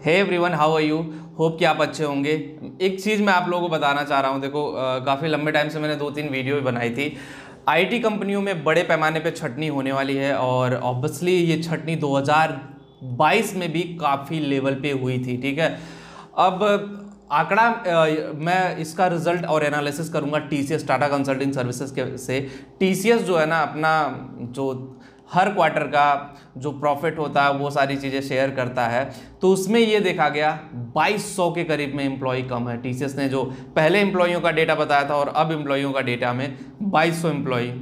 Hey everyone, how are you. Hope कि आप अच्छे होंगे। एक चीज़ मैं आप लोगों को बताना चाह रहा हूँ। देखो, काफ़ी लंबे टाइम से मैंने 2-3 वीडियो भी बनाई थी। आईटी कंपनियों में बड़े पैमाने पे छटनी होने वाली है और ऑब्वियसली ये छटनी 2022 में भी काफ़ी लेवल पे हुई थी। ठीक है, अब आंकड़ा मैं इसका रिजल्ट और एनालिसिस करूंगा टीसीएस टाटा कंसल्टिंग सर्विसेज के से। टीसीएस जो है ना, अपना जो हर क्वार्टर का जो प्रॉफिट होता है वो सारी चीज़ें शेयर करता है। तो उसमें ये देखा गया 2200 के करीब में एम्प्लॉय कम है। टीसीएस ने जो पहले एम्प्लॉइयों का डेटा बताया था और अब एम्प्लॉइयों का डेटा में 2200 एम्प्लॉय।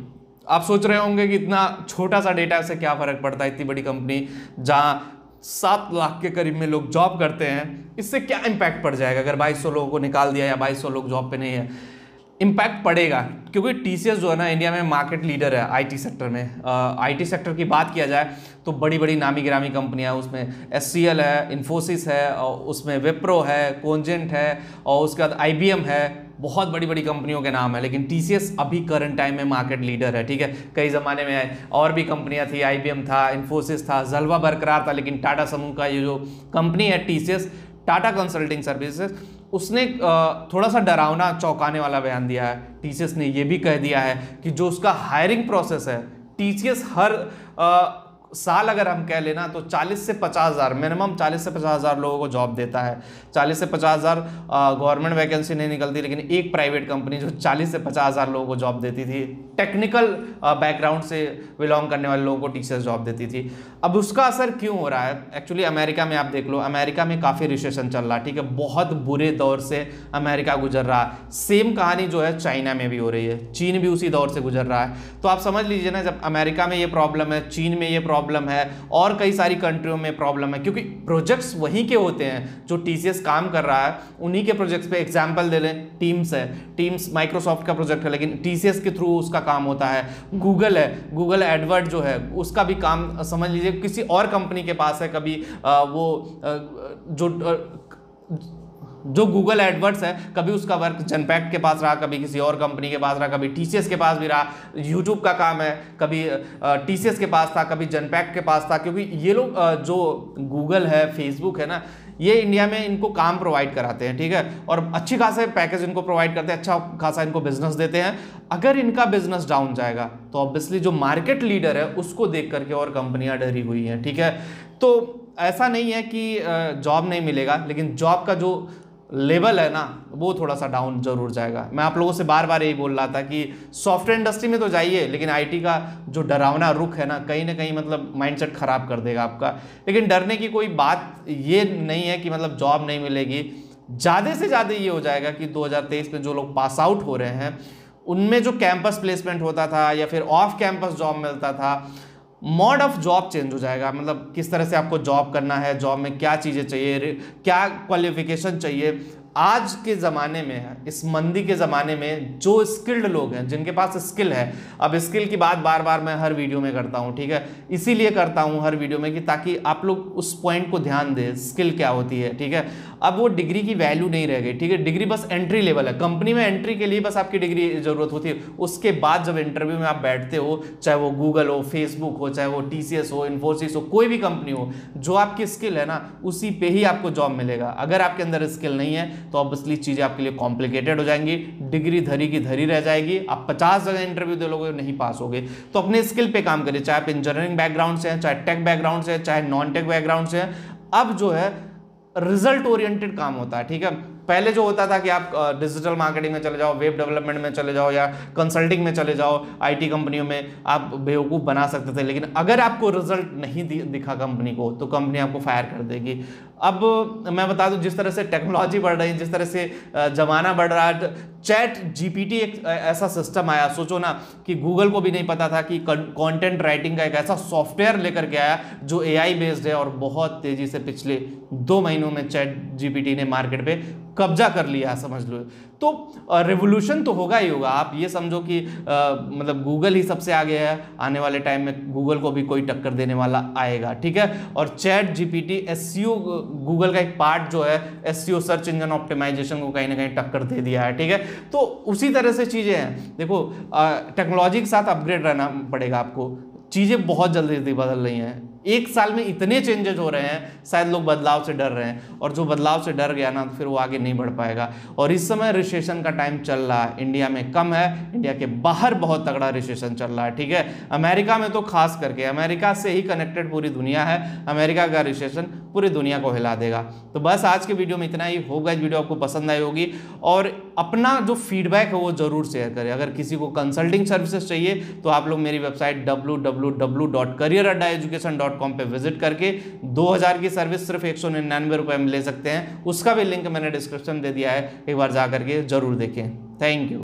आप सोच रहे होंगे कि इतना छोटा सा डेटा से क्या फ़र्क पड़ता है। इतनी बड़ी कंपनी जहाँ 7 लाख के करीब में लोग जॉब करते हैं, इससे क्या इम्पैक्ट पड़ जाएगा अगर 2200 लोगों को निकाल दिया या 2200 लोग जॉब पे नहीं है। इम्पैक्ट पड़ेगा क्योंकि टीसीएस जो है ना, इंडिया में मार्केट लीडर है आईटी सेक्टर में। आईटी सेक्टर की बात किया जाए तो बड़ी बड़ी नामी गिरामी कंपनियां, उसमें एचसीएल है, इन्फोसिस है, और उसमें विप्रो है, कोजेंट है, और उसके बाद आईबीएम है। बहुत बड़ी बड़ी कंपनियों के नाम है, लेकिन टीसीएस अभी करंट टाइम में मार्केट लीडर है। ठीक है, कई ज़माने में और भी कंपनियां थी, आईबीएम था, इन्फोसिस था, जलवा बरकरार था, लेकिन टाटा समूह का ये जो कंपनी है टीसीएस टाटा कंसल्टिंग सर्विसेज, उसने थोड़ा सा डरावना चौंकाने वाला बयान दिया है। टीसीएस ने यह भी कह दिया है कि जो उसका हायरिंग प्रोसेस है, टीसीएस हर साल अगर हम कह लेना तो 40 से 50 हज़ार, मिनिमम 40 से 50 हज़ार लोगों को जॉब देता है। 40 से 50 हज़ार गवर्नमेंट वैकेंसी नहीं निकलती, लेकिन एक प्राइवेट कंपनी जो 40 से 50 हज़ार लोगों को जॉब देती थी, टेक्निकल बैकग्राउंड से बिलोंग करने वाले लोगों को टीचर्स जॉब देती थी। अब उसका असर क्यों हो रहा है? एक्चुअली अमेरिका में आप देख लो, अमेरिका में काफ़ी रिसेशन चल रहा है। ठीक है, बहुत बुरे दौर से अमेरिका गुजर रहा है। सेम कहानी जो है चाइना में भी हो रही है, चीन भी उसी दौर से गुजर रहा है। तो आप समझ लीजिए ना, जब अमेरिका में ये प्रॉब्लम है, चीन में ये प्रॉब्लम है और कई सारी कंट्रियों में प्रॉब्लम है, क्योंकि प्रोजेक्ट्स वहीं के होते हैं जो टीसीएस काम कर रहा है, उन्हीं के प्रोजेक्ट्स पे। एग्जांपल दे लें, टीम्स है, टीम्स माइक्रोसॉफ्ट का प्रोजेक्ट है, लेकिन टीसीएस के थ्रू उसका काम होता है। गूगल है, गूगल एडवर्ड जो है उसका भी काम समझ लीजिए किसी और कंपनी के पास है। कभी जो गूगल एडवर्ड्स है, कभी उसका वर्क जनपैक्ट के पास रहा, कभी किसी और कंपनी के पास रहा, कभी टीसीएस के पास भी रहा। यूट्यूब का काम है, कभी टीसीएस के पास था, कभी जनपैक्ट के पास था। क्योंकि ये लोग जो गूगल है, फेसबुक है ना, ये इंडिया में इनको काम प्रोवाइड कराते हैं। ठीक है, और अच्छी खासे पैकेज इनको प्रोवाइड करते हैं, अच्छा खासा इनको बिजनेस देते हैं। अगर इनका बिजनेस डाउन जाएगा तो ऑब्वियसली जो मार्केट लीडर है उसको देख करके और कंपनियां डरी हुई हैं। ठीक है, तो ऐसा नहीं है कि जॉब नहीं मिलेगा, लेकिन जॉब का जो लेवल है ना, वो थोड़ा सा डाउन जरूर जाएगा। मैं आप लोगों से बार बार यही बोल रहा था कि सॉफ्टवेयर इंडस्ट्री में तो जाइए, लेकिन आईटी का जो डरावना रुख है ना, कहीं ना कहीं मतलब माइंडसेट खराब कर देगा आपका। लेकिन डरने की कोई बात ये नहीं है कि मतलब जॉब नहीं मिलेगी। ज़्यादा से ज़्यादा ये हो जाएगा कि 2023 में जो लोग पास आउट हो रहे हैं, उनमें जो कैंपस प्लेसमेंट होता था या फिर ऑफ कैंपस जॉब मिलता था, मोड ऑफ जॉब चेंज हो जाएगा। मतलब किस तरह से आपको जॉब करना है, जॉब में क्या चीज़ें चाहिए, क्या क्वालिफिकेशन चाहिए। आज के ज़माने में, इस मंदी के ज़माने में, जो स्किल्ड लोग हैं, जिनके पास स्किल है, अब स्किल की बात बार बार मैं हर वीडियो में करता हूं। ठीक है, इसीलिए करता हूं हर वीडियो में कि ताकि आप लोग उस पॉइंट को ध्यान दें, स्किल क्या होती है। ठीक है, अब वो डिग्री की वैल्यू नहीं रह गई। ठीक है, डिग्री बस एंट्री लेवल है। कंपनी में एंट्री के लिए बस आपकी डिग्री ज़रूरत होती है। उसके बाद जब इंटरव्यू में आप बैठते हो, चाहे वो गूगल हो, फेसबुक हो, चाहे वो टीसीएस हो, इन्फोसिस हो, कोई भी कंपनी हो, जो आपकी स्किल है ना, उसी पे ही आपको जॉब मिलेगा। अगर आपके अंदर स्किल नहीं है तो ऑब्वियसली चीज़ें आपके लिए कॉम्प्लिकेटेड हो जाएंगी, डिग्री धरी की धरी रह जाएगी, आप 50 जगह इंटरव्यू दे लोगे, नहीं पास होगे। तो अपने स्किल पे काम करिए, चाहे आप इंजीनियरिंग बैकग्राउंड से हैं, चाहे टेक बैकग्राउंड से हैं, चाहे नॉन टेक बैकग्राउंड से हैं। अब जो है रिजल्ट ओरिएंटेड काम होता है। ठीक है, पहले जो होता था कि आप डिजिटल मार्केटिंग में चले जाओ, वेब डेवलपमेंट में चले जाओ, या कंसल्टिंग में चले जाओ, आईटी कंपनियों में आप बेवकूफ़ बना सकते थे। लेकिन अगर आपको रिजल्ट नहीं दिखा कंपनी को, तो कंपनी आपको फायर कर देगी। अब मैं बता दूं, जिस तरह से टेक्नोलॉजी बढ़ रही है, जिस तरह से ज़माना बढ़ रहा है, चैट जीपीटी एक ऐसा सिस्टम आया। सोचो ना कि गूगल को भी नहीं पता था कि कंटेंट राइटिंग का एक ऐसा सॉफ्टवेयर लेकर के आया जो एआई बेस्ड है, और बहुत तेज़ी से पिछले 2 महीनों में चैट जीपीटी ने मार्केट पे कब्जा कर लिया, समझ लो। तो रेवोल्यूशन तो होगा ही होगा। आप ये समझो कि मतलब गूगल ही सबसे आगे है, आने वाले टाइम में गूगल को भी कोई टक्कर देने वाला आएगा। ठीक है, और चैट जीपीटी एसईओ, गूगल का एक पार्ट जो है, एसईओ सर्च इंजन ऑप्टिमाइजेशन को कहीं ना कहीं टक्कर दे दिया है। ठीक है, तो उसी तरह से चीज़ें हैं। देखो, टेक्नोलॉजी के साथ अपग्रेड रहना पड़ेगा आपको। चीज़ें बहुत जल्दी जल्दी बदल रही हैं। 1 साल में इतने चेंजेस हो रहे हैं, शायद लोग बदलाव से डर रहे हैं, और जो बदलाव से डर गया ना तो फिर वो आगे नहीं बढ़ पाएगा। और इस समय रिसेशन का टाइम चल रहा है, इंडिया में कम है, इंडिया के बाहर बहुत तगड़ा रिसेशन चल रहा है, ठीक है। अमेरिका में तो खास करके, अमेरिका से ही कनेक्टेड पूरी दुनिया है, अमेरिका का रिसेशन पूरी दुनिया को हिला देगा। तो बस आज के वीडियो में इतना ही होगा। इस वीडियो आपको पसंद आई होगी, और अपना जो फीडबैक है वो जरूर शेयर करें। अगर किसी को कंसल्टिंग सर्विसेज चाहिए तो आप लोग मेरी वेबसाइट www.careeraddaeducation.com पे विजिट करके 2000 की सर्विस सिर्फ 199 रुपए में ले सकते हैं। उसका भी लिंक मैंने डिस्क्रिप्शन दे दिया है, एक बार जा करके जरूर देखें। Thank you.